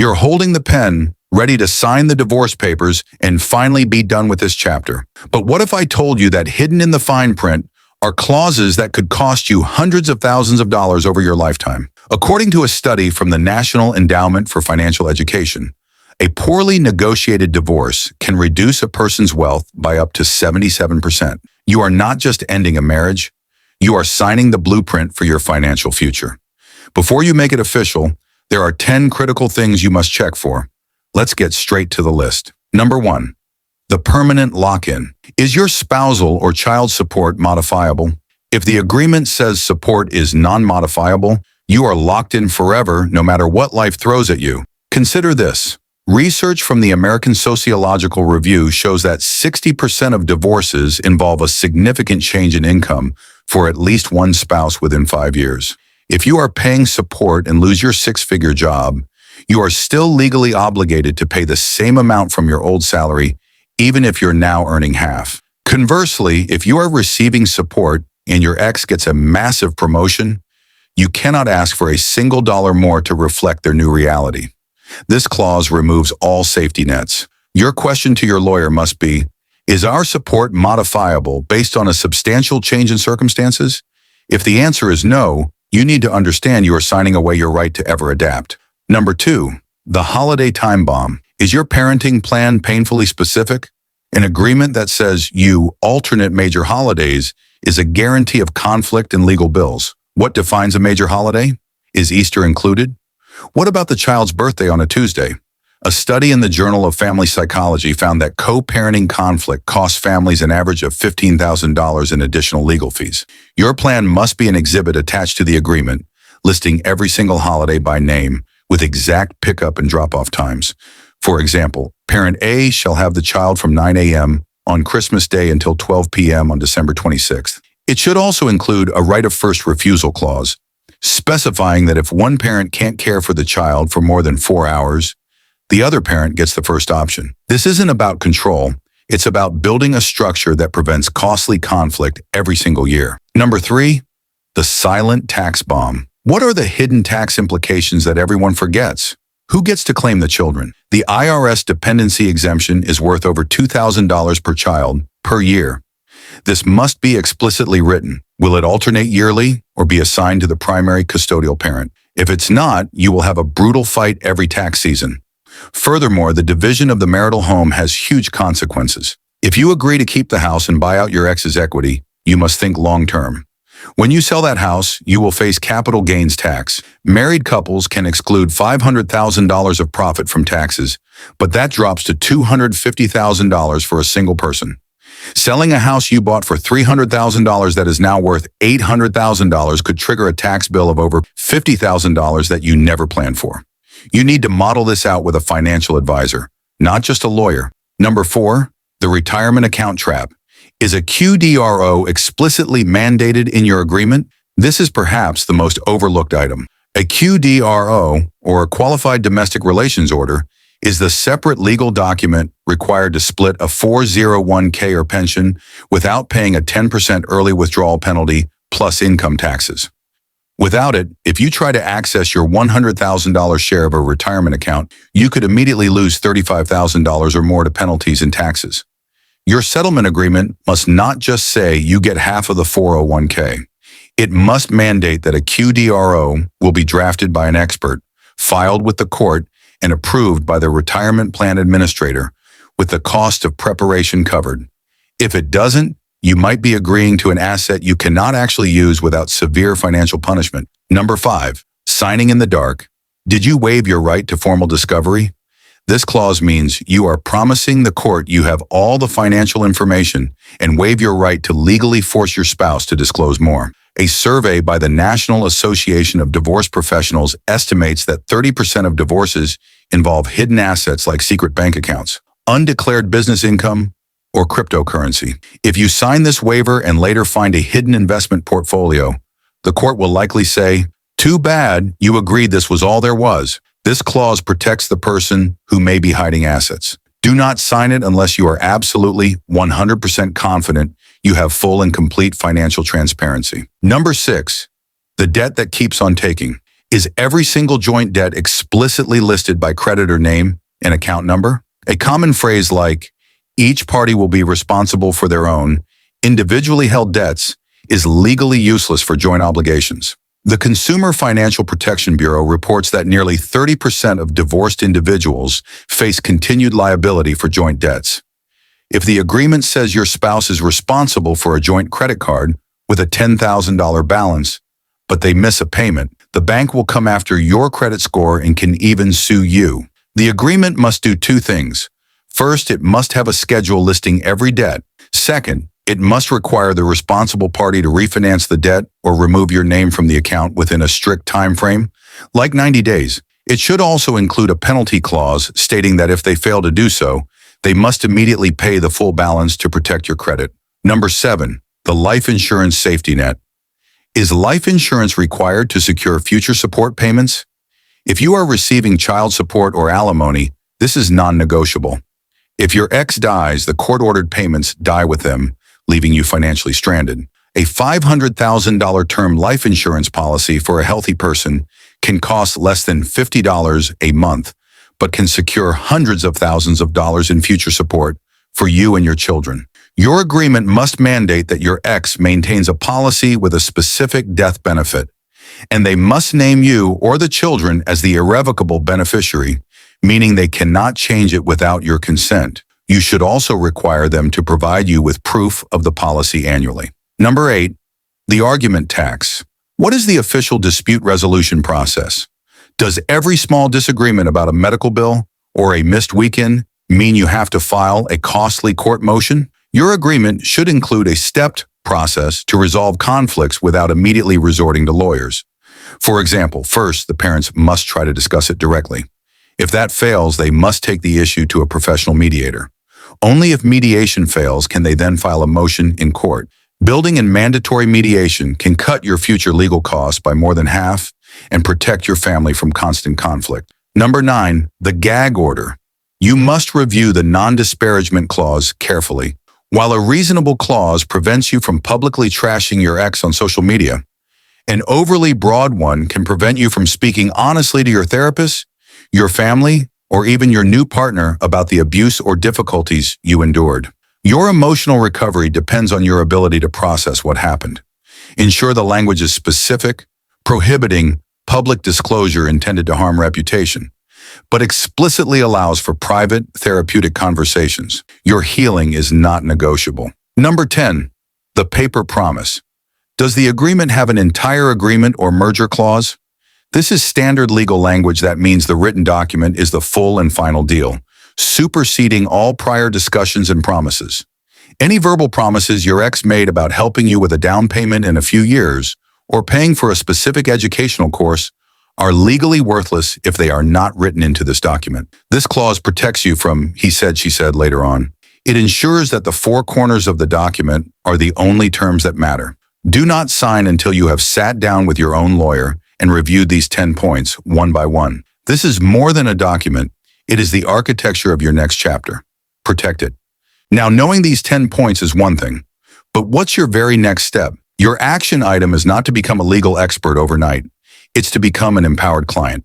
You're holding the pen, ready to sign the divorce papers and finally be done with this chapter. But what if I told you that hidden in the fine print are clauses that could cost you hundreds of thousands of dollars over your lifetime? According to a study from the National Endowment for Financial Education, a poorly negotiated divorce can reduce a person's wealth by up to 77%. You are not just ending a marriage, you are signing the blueprint for your financial future. Before you make it official, there are 10 critical things you must check for. Let's get straight to the list. Number 1. The permanent lock-in. Is your spousal or child support modifiable? If the agreement says support is non-modifiable, you are locked in forever no matter what life throws at you. Consider this. Research from the American Sociological Review shows that 60% of divorces involve a significant change in income for at least one spouse within 5 years. If you are paying support and lose your six-figure job, you are still legally obligated to pay the same amount from your old salary, even if you're now earning half. Conversely, if you are receiving support and your ex gets a massive promotion, you cannot ask for a single dollar more to reflect their new reality. This clause removes all safety nets. Your question to your lawyer must be, is our support modifiable based on a substantial change in circumstances? If the answer is no, you need to understand you are signing away your right to ever adapt. Number 2, the holiday time bomb. Is your parenting plan painfully specific? An agreement that says you alternate major holidays is a guarantee of conflict and legal bills. What defines a major holiday? Is Easter included? What about the child's birthday on a Tuesday? A study in the Journal of Family Psychology found that co-parenting conflict costs families an average of $15,000 in additional legal fees. Your plan must be an exhibit attached to the agreement, listing every single holiday by name, with exact pickup and drop-off times. For example, parent A shall have the child from 9 a.m. on Christmas Day until 12 p.m. on December 26th. It should also include a right of first refusal clause, specifying that if one parent can't care for the child for more than 4 hours, the other parent gets the first option. This isn't about control. It's about building a structure that prevents costly conflict every single year. Number 3, the silent tax bomb. What are the hidden tax implications that everyone forgets? Who gets to claim the children? The IRS dependency exemption is worth over $2,000 per child per year. This must be explicitly written. Will it alternate yearly or be assigned to the primary custodial parent? If it's not, you will have a brutal fight every tax season. Furthermore, the division of the marital home has huge consequences. If you agree to keep the house and buy out your ex's equity, you must think long-term. When you sell that house, you will face capital gains tax. Married couples can exclude $500,000 of profit from taxes, but that drops to $250,000 for a single person. Selling a house you bought for $300,000 that is now worth $800,000 could trigger a tax bill of over $50,000 that you never planned for. You need to model this out with a financial advisor, not just a lawyer. Number 4, the retirement account trap. Is a QDRO explicitly mandated in your agreement? This is perhaps the most overlooked item. A QDRO, or a Qualified Domestic Relations Order, is the separate legal document required to split a 401k or pension without paying a 10% early withdrawal penalty plus income taxes. Without it, if you try to access your $100,000 share of a retirement account, you could immediately lose $35,000 or more to penalties and taxes. Your settlement agreement must not just say you get half of the 401k. It must mandate that a QDRO will be drafted by an expert, filed with the court, and approved by the retirement plan administrator, with the cost of preparation covered. If it doesn't, you might be agreeing to an asset you cannot actually use without severe financial punishment. Number 5, signing in the dark. Did you waive your right to formal discovery? This clause means you are promising the court you have all the financial information and waive your right to legally force your spouse to disclose more. A survey by the National Association of Divorce Professionals estimates that 30% of divorces involve hidden assets like secret bank accounts, undeclared business income, or cryptocurrency. If you sign this waiver and later find a hidden investment portfolio, the court will likely say, "Too bad, you agreed this was all there was." This clause protects the person who may be hiding assets. Do not sign it unless you are absolutely 100% confident you have full and complete financial transparency. Number 6, the debt that keeps on taking. Is every single joint debt explicitly listed by creditor name and account number? A common phrase like, each party will be responsible for their own individually held debts is legally useless for joint obligations. The Consumer Financial Protection Bureau reports that nearly 30% of divorced individuals face continued liability for joint debts. If the agreement says your spouse is responsible for a joint credit card with a $10,000 balance, but they miss a payment, the bank will come after your credit score and can even sue you. The agreement must do two things. First, it must have a schedule listing every debt. Second, it must require the responsible party to refinance the debt or remove your name from the account within a strict time frame, like 90 days. It should also include a penalty clause stating that if they fail to do so, they must immediately pay the full balance to protect your credit. Number 7, the life insurance safety net. Is life insurance required to secure future support payments? If you are receiving child support or alimony, this is non-negotiable. If your ex dies, the court-ordered payments die with them, leaving you financially stranded. A $500,000 term life insurance policy for a healthy person can cost less than $50 a month, but can secure hundreds of thousands of dollars in future support for you and your children. Your agreement must mandate that your ex maintains a policy with a specific death benefit, and they must name you or the children as the irrevocable beneficiary, meaning they cannot change it without your consent. You should also require them to provide you with proof of the policy annually. Number 8, the argument tax. What is the official dispute resolution process? Does every small disagreement about a medical bill or a missed weekend mean you have to file a costly court motion? Your agreement should include a stepped process to resolve conflicts without immediately resorting to lawyers. For example, first, the parents must try to discuss it directly. If that fails, they must take the issue to a professional mediator. Only if mediation fails can they then file a motion in court. Building in mandatory mediation can cut your future legal costs by more than half and protect your family from constant conflict. Number 9, the Gag Order. You must review the non-disparagement clause carefully. While a reasonable clause prevents you from publicly trashing your ex on social media, an overly broad one can prevent you from speaking honestly to your therapist, your family, or even your new partner about the abuse or difficulties you endured. Your emotional recovery depends on your ability to process what happened. Ensure the language is specific, prohibiting public disclosure intended to harm reputation, but explicitly allows for private, therapeutic conversations. Your healing is not negotiable. Number 10, the paper promise. Does the agreement have an entire agreement or merger clause? This is standard legal language that means the written document is the full and final deal, superseding all prior discussions and promises. Any verbal promises your ex made about helping you with a down payment in a few years or paying for a specific educational course are legally worthless if they are not written into this document. This clause protects you from he said, she said later on. It ensures that the four corners of the document are the only terms that matter. Do not sign until you have sat down with your own lawyer and reviewed these 10 points one by one. This is more than a document. It is the architecture of your next chapter. Protect it. Now, knowing these 10 points is one thing, but what's your very next step? Your action item is not to become a legal expert overnight. It's to become an empowered client.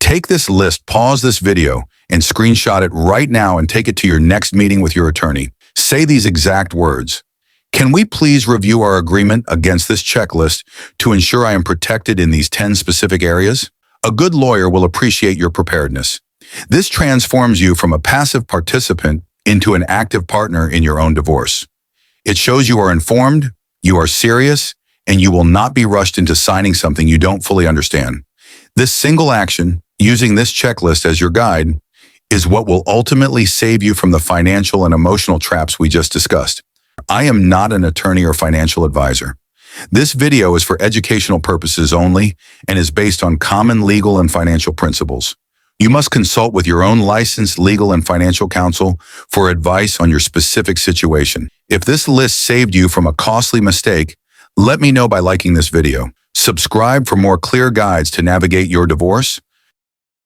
Take this list, pause this video, and screenshot it right now and take it to your next meeting with your attorney. Say these exact words. Can we please review our agreement against this checklist to ensure I am protected in these 10 specific areas? A good lawyer will appreciate your preparedness. This transforms you from a passive participant into an active partner in your own divorce. It shows you are informed, you are serious, and you will not be rushed into signing something you don't fully understand. This single action, using this checklist as your guide, is what will ultimately save you from the financial and emotional traps we just discussed. I am not an attorney or financial advisor. This video is for educational purposes only and is based on common legal and financial principles. You must consult with your own licensed legal and financial counsel for advice on your specific situation. If this list saved you from a costly mistake, let me know by liking this video. Subscribe for more clear guides to navigate your divorce